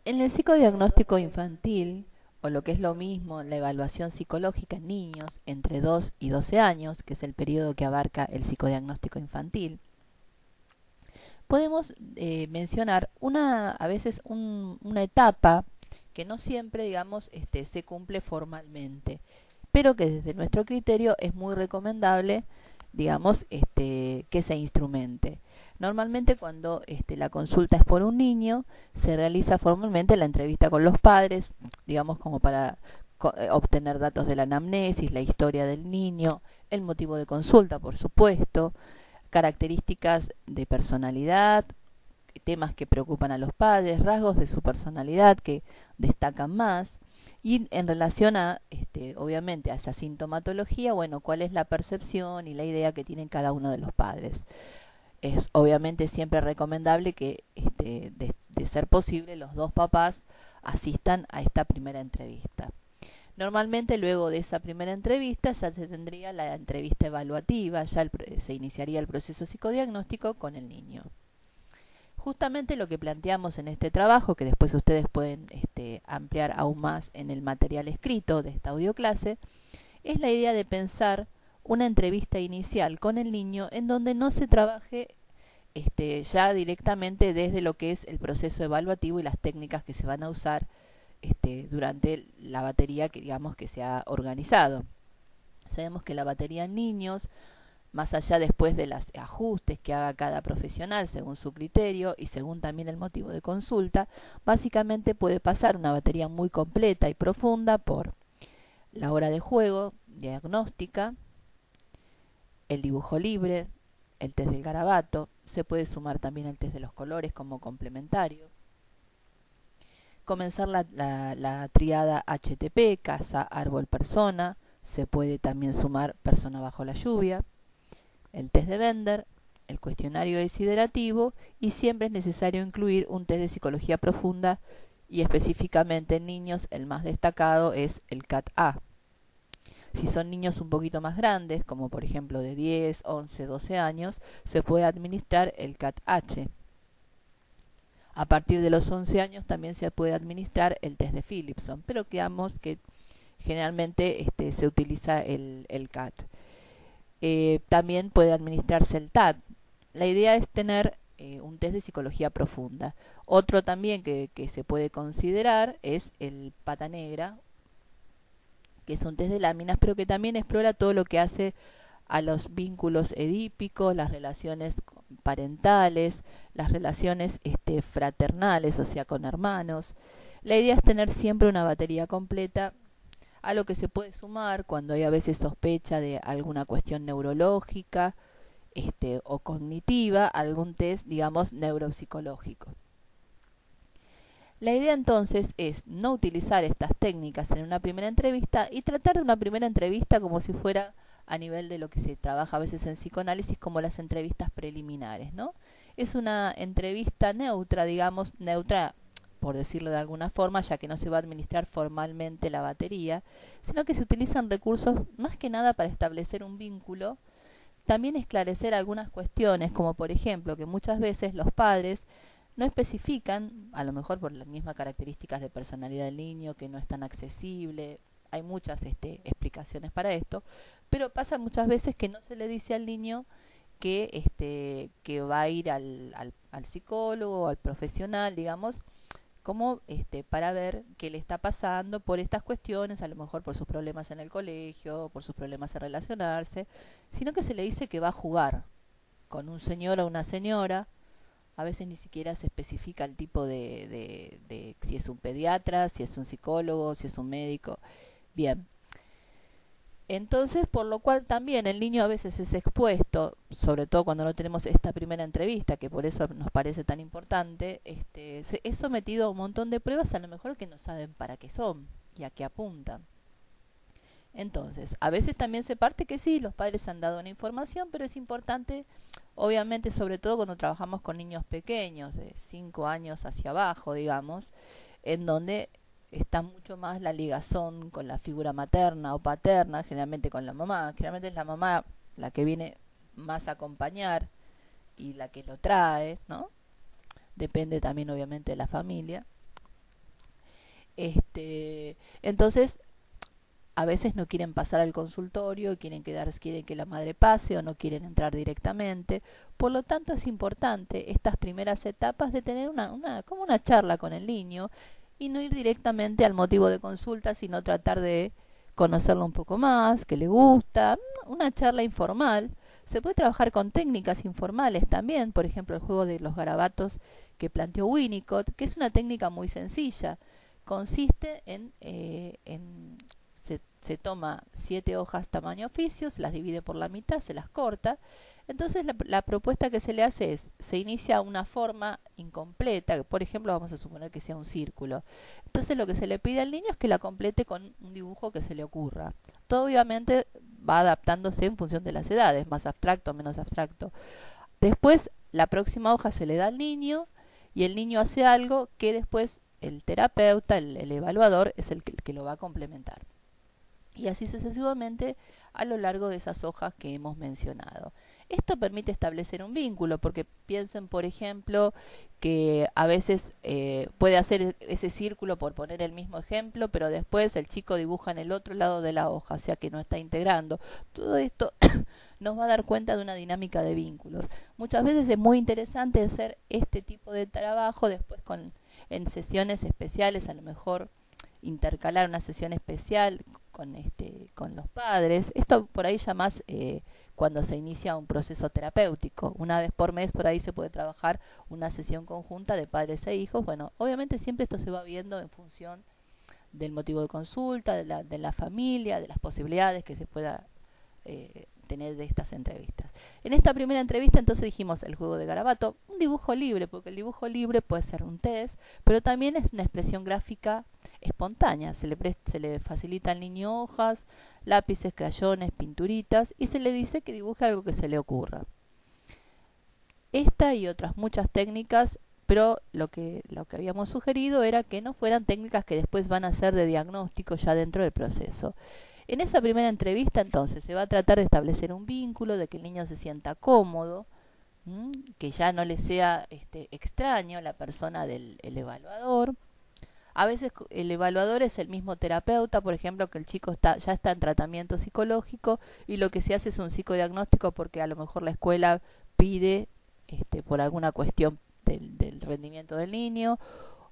En el psicodiagnóstico infantil, o lo que es lo mismo, la evaluación psicológica en niños entre 2 y 12 años, que es el periodo que abarca el psicodiagnóstico infantil, podemos mencionar a veces una etapa que no siempre, digamos, se cumple formalmente, pero que desde nuestro criterio es muy recomendable, digamos, que se instrumente. Normalmente cuando la consulta es por un niño, se realiza formalmente la entrevista con los padres, digamos como para obtener datos de la anamnesis, la historia del niño, el motivo de consulta, por supuesto, características de personalidad, temas que preocupan a los padres, rasgos de su personalidad que destacan más. Y en relación a, obviamente, a esa sintomatología, bueno, cuál es la percepción y la idea que tienen cada uno de los padres. Es obviamente siempre recomendable que, de ser posible, los dos papás asistan a esta primera entrevista. Normalmente luego de esa primera entrevista ya se tendría la entrevista evaluativa, ya se iniciaría el proceso psicodiagnóstico con el niño. Justamente lo que planteamos en este trabajo, que después ustedes pueden ampliar aún más en el material escrito de esta audioclase, es la idea de pensar una entrevista inicial con el niño en donde no se trabaje ya directamente desde lo que es el proceso evaluativo y las técnicas que se van a usar durante la batería que digamos que se ha organizado. Sabemos que la batería en niños, más allá después de los ajustes que haga cada profesional según su criterio y según también el motivo de consulta, básicamente puede pasar una batería muy completa y profunda por la hora de juego, diagnóstica, el dibujo libre, el test del garabato, se puede sumar también el test de los colores como complementario, comenzar la triada HTP, casa, árbol, persona, se puede también sumar persona bajo la lluvia, el test de Bender, el cuestionario desiderativo y siempre es necesario incluir un test de psicología profunda y específicamente en niños el más destacado es el CAT-A. Si son niños un poquito más grandes, como por ejemplo de 10, 11, 12 años, se puede administrar el CAT-H. A partir de los 11 años también se puede administrar el test de Philipson, pero digamos que generalmente se utiliza el CAT. También puede administrarse el TAT. La idea es tener un test de psicología profunda. Otro también que se puede considerar es el pata negra, que es un test de láminas, pero que también explora todo lo que hace a los vínculos edípicos, las relaciones parentales, las relaciones fraternales, o sea, con hermanos. La idea es tener siempre una batería completa, a lo que se puede sumar cuando hay a veces sospecha de alguna cuestión neurológica o cognitiva, algún test, digamos, neuropsicológico. La idea entonces es no utilizar estas técnicas en una primera entrevista y tratar de una primera entrevista como si fuera a nivel de lo que se trabaja a veces en psicoanálisis como las entrevistas preliminares, ¿no? Es una entrevista neutra, digamos, neutra por decirlo de alguna forma, ya que no se va a administrar formalmente la batería, sino que se utilizan recursos más que nada para establecer un vínculo, también esclarecer algunas cuestiones, como por ejemplo que muchas veces los padres no especifican, a lo mejor por las mismas características de personalidad del niño, que no es tan accesible, hay muchas explicaciones para esto, pero pasa muchas veces que no se le dice al niño que va a ir al psicólogo o al profesional, digamos, como para ver qué le está pasando por estas cuestiones, a lo mejor por sus problemas en el colegio, por sus problemas en relacionarse, sino que se le dice que va a jugar con un señor o una señora. A veces ni siquiera se especifica el tipo de si es un pediatra, si es un psicólogo, si es un médico. Bien, entonces, por lo cual también el niño a veces es expuesto, sobre todo cuando no tenemos esta primera entrevista, que por eso nos parece tan importante, es sometido a un montón de pruebas a lo mejor que no saben para qué son y a qué apuntan. Entonces, a veces también se parte que sí, los padres han dado una información, pero es importante, obviamente, sobre todo cuando trabajamos con niños pequeños, de 5 años hacia abajo, digamos, en donde está mucho más la ligación con la figura materna o paterna, generalmente con la mamá. Generalmente es la mamá la que viene más a acompañar y la que lo trae, ¿no? Depende también obviamente de la familia. Entonces, a veces no quieren pasar al consultorio, quieren que la madre pase o no quieren entrar directamente. Por lo tanto, es importante estas primeras etapas de tener como una charla con el niño y no ir directamente al motivo de consulta, sino tratar de conocerlo un poco más, que le gusta, una charla informal. Se puede trabajar con técnicas informales también, por ejemplo, el juego de los garabatos que planteó Winnicott, que es una técnica muy sencilla. Consiste se toma 7 hojas tamaño oficio, se las divide por la mitad, se las corta. Entonces la propuesta que se le hace es, se inicia una forma incompleta, por ejemplo vamos a suponer que sea un círculo. Entonces lo que se le pide al niño es que la complete con un dibujo que se le ocurra. Todo obviamente va adaptándose en función de las edades, más abstracto o menos abstracto. Después la próxima hoja se le da al niño y el niño hace algo que después el terapeuta, el evaluador, es el que lo va a complementar. Y así sucesivamente a lo largo de esas hojas que hemos mencionado. Esto permite establecer un vínculo, porque piensen, por ejemplo, que a veces puede hacer ese círculo, por poner el mismo ejemplo, pero después el chico dibuja en el otro lado de la hoja, o sea que no está integrando. Todo esto nos va a dar cuenta de una dinámica de vínculos. Muchas veces es muy interesante hacer este tipo de trabajo después en sesiones especiales, a lo mejor intercalar una sesión especial con los padres. Esto por ahí ya más cuando se inicia un proceso terapéutico. Una vez por mes por ahí se puede trabajar una sesión conjunta de padres e hijos. Bueno, obviamente siempre esto se va viendo en función del motivo de consulta, de la familia, de las posibilidades que se pueda tener de estas entrevistas. En esta primera entrevista entonces dijimos el juego de garabato, un dibujo libre, porque el dibujo libre puede ser un test, pero también es una expresión gráfica espontánea. Se le facilita al niño hojas, lápices, crayones, pinturitas y se le dice que dibuje algo que se le ocurra. Esta y otras muchas técnicas, pero lo que habíamos sugerido era que no fueran técnicas que después van a ser de diagnóstico ya dentro del proceso. En esa primera entrevista entonces se va a tratar de establecer un vínculo, de que el niño se sienta cómodo, que ya no le sea extraño la persona del evaluador. A veces el evaluador es el mismo terapeuta, por ejemplo, que el chico ya está en tratamiento psicológico y lo que se hace es un psicodiagnóstico porque a lo mejor la escuela pide por alguna cuestión del rendimiento del niño,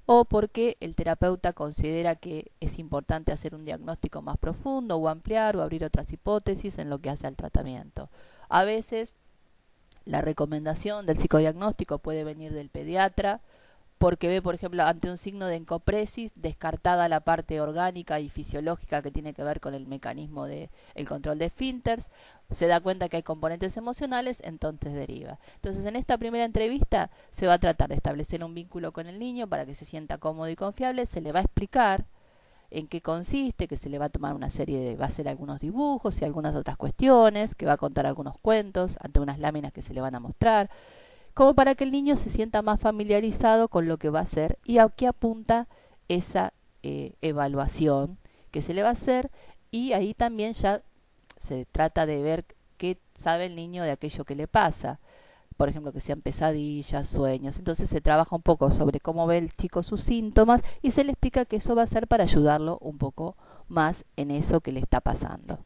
o porque el terapeuta considera que es importante hacer un diagnóstico más profundo o ampliar o abrir otras hipótesis en lo que hace al tratamiento. A veces la recomendación del psicodiagnóstico puede venir del pediatra, porque ve, por ejemplo, ante un signo de encopresis, descartada la parte orgánica y fisiológica que tiene que ver con el mecanismo del control de esfínteres, se da cuenta que hay componentes emocionales, entonces deriva. Entonces, en esta primera entrevista se va a tratar de establecer un vínculo con el niño para que se sienta cómodo y confiable, se le va a explicar en qué consiste, que se le va a tomar va a hacer algunos dibujos y algunas otras cuestiones, que va a contar algunos cuentos ante unas láminas que se le van a mostrar, como para que el niño se sienta más familiarizado con lo que va a hacer y a qué apunta esa evaluación que se le va a hacer, y ahí también ya se trata de ver qué sabe el niño de aquello que le pasa, por ejemplo que sean pesadillas, sueños. Entonces se trabaja un poco sobre cómo ve el chico sus síntomas y se le explica que eso va a ser para ayudarlo un poco más en eso que le está pasando.